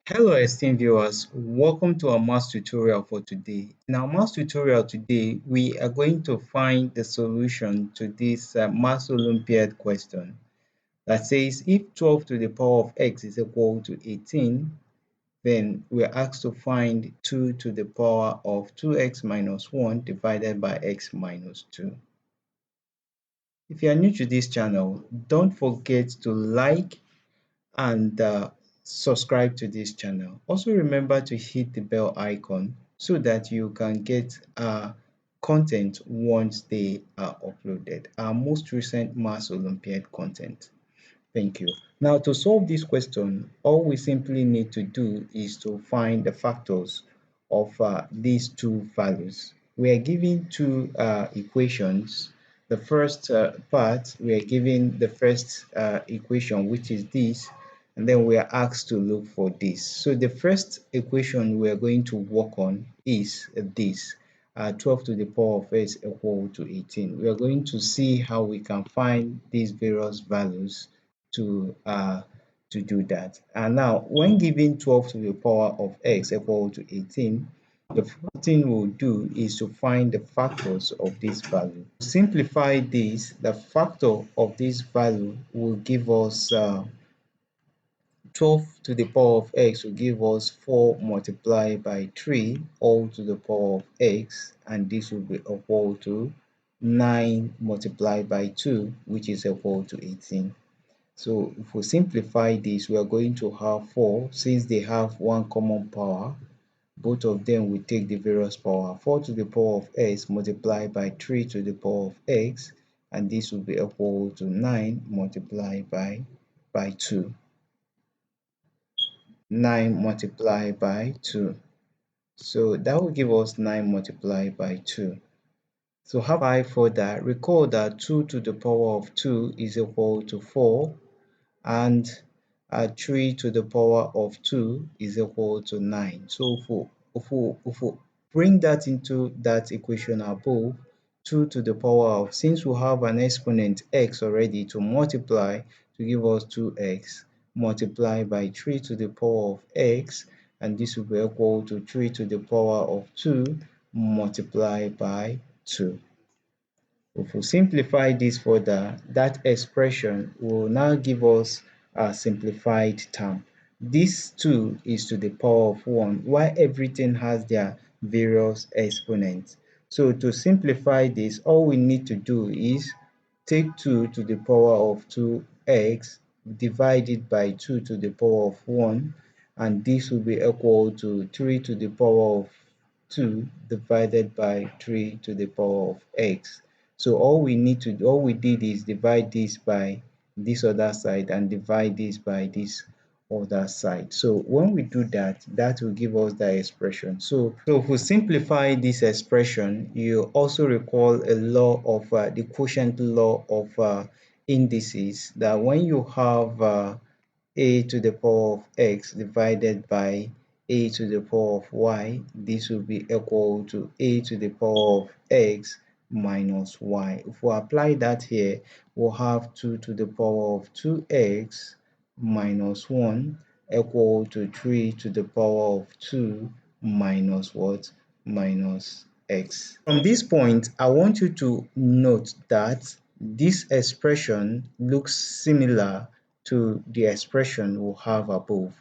Hello esteemed viewers, welcome to our math tutorial for today. In our math tutorial today, we are going to find the solution to this math Olympiad question that says if 12 to the power of x is equal to 18, then we are asked to find 2 to the power of 2x minus 1 divided by x minus 2. If you are new to this channel, don't forget to like and subscribe to this channel. Also remember to hit the bell icon so that you can get content once they are uploaded, our most recent mass Olympiad content. Thank you. Now, to solve this question, all we simply need to do is to find the factors of these two values. We are given two equations. The first part, we are given the first equation, which is this, and then we are asked to look for this. So the first equation we are going to work on is this. 12 to the power of x equal to 18. We are going to see how we can find these various values to do that. And now, when given 12 to the power of x equal to 18, the first thing we'll do is to find the factors of this value. To simplify this, the factor of this value will give us 12 to the power of x will give us 4 multiplied by 3 all to the power of x, and this will be equal to 9 multiplied by 2, which is equal to 18. So if we simplify this, we are going to have 4. Since they have one common power, both of them will take the various power. 4 to the power of x multiplied by 3 to the power of x, and this will be equal to 9 multiplied by 2. 9 multiplied by 2. So that will give us 9 multiplied by 2. So how I for that? Recall that 2 to the power of 2 is equal to 4, and 3 to the power of 2 is equal to 9. So if we bring that into that equation above, 2 to the power of, since we have an exponent x already to multiply to give us 2x, multiply by 3 to the power of x, and this will be equal to 3 to the power of 2 multiplied by 2. If we simplify this further, that expression will now give us a simplified term. This 2 is to the power of 1, while everything has their various exponents. So to simplify this, all we need to do is take 2 to the power of 2x, divide it by 2 to the power of 1, and this will be equal to 3 to the power of 2 divided by 3 to the power of x. So all we did is divide this by this other side and divide this by this other side. So when we do that, that will give us that expression. So if we simplify this expression, you also recall a law of the quotient law of indices, that when you have a to the power of x divided by a to the power of y, this will be equal to a to the power of x minus y. If we apply that here, we'll have 2 to the power of 2x minus 1 equal to 3 to the power of 2 minus what? Minus x. From this point, I want you to note that this expression looks similar to the expression we have above.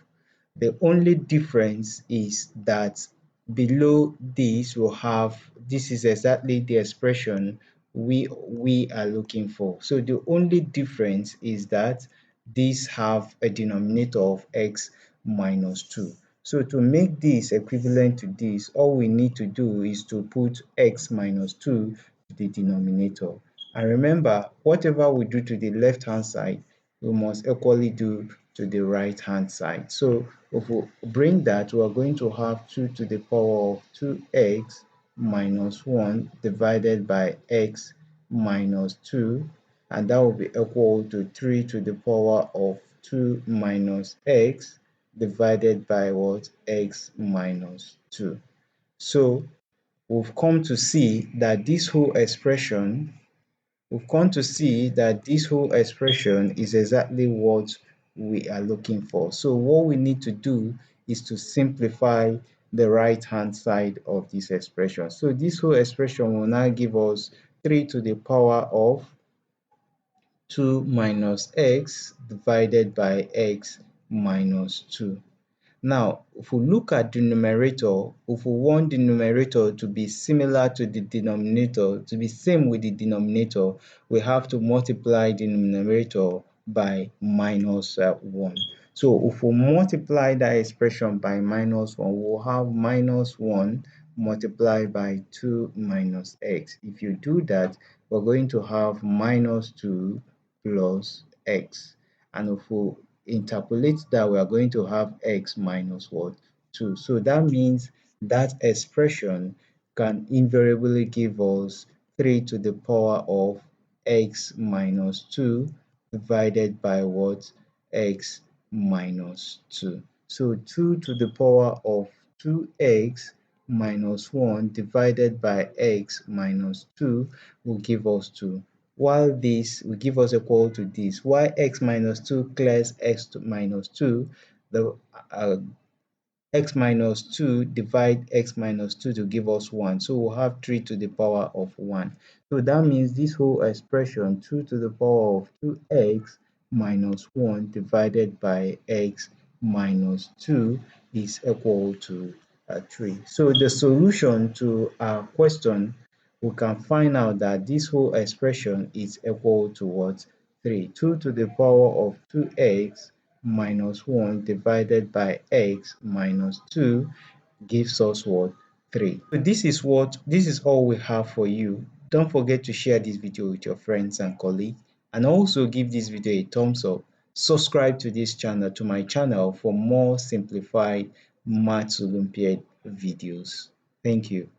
The only difference is that below this we'll have, this is exactly the expression we are looking for. So the only difference is that these have a denominator of x minus 2. So to make this equivalent to this, all we need to do is to put x minus 2 to the denominator. And remember, whatever we do to the left hand side, we must equally do to the right hand side. So if we bring that, we are going to have 2 to the power of 2x minus 1 divided by x minus 2, and that will be equal to 3 to the power of 2 minus x divided by what? X minus 2. So we've come to see that this whole expression is exactly what we are looking for. So what we need to do is to simplify the right hand side of this expression. So this whole expression will now give us 3 to the power of 2 minus x divided by x minus 2. Now, if we look at the numerator, if we want the numerator to be similar to the denominator, to be same with the denominator, we have to multiply the numerator by minus 1. So if we multiply that expression by minus 1, we'll have minus 1 multiplied by 2 minus x. If you do that, we're going to have minus 2 plus x. And if we interpolate that, we are going to have x minus what? 2. So that means that expression can invariably give us 3 to the power of x minus 2 divided by what? X minus 2. So 2 to the power of 2x minus 1 divided by x minus 2 will give us 2, while this will give us equal to this. While x minus 2 clears x minus 2, the x minus 2 divide x minus 2 to give us 1. So we'll have 3 to the power of 1. So that means this whole expression, 2 to the power of 2x minus 1 divided by x minus 2 is equal to 3. So the solution to our question, we can find out that this whole expression is equal to what? 3. 2 to the power of 2x minus 1 divided by x minus 2 gives us what? 3. So this is all we have for you. Don't forget to share this video with your friends and colleagues, and also give this video a thumbs up. Subscribe to this channel, to my channel, for more simplified Maths Olympiad videos. Thank you.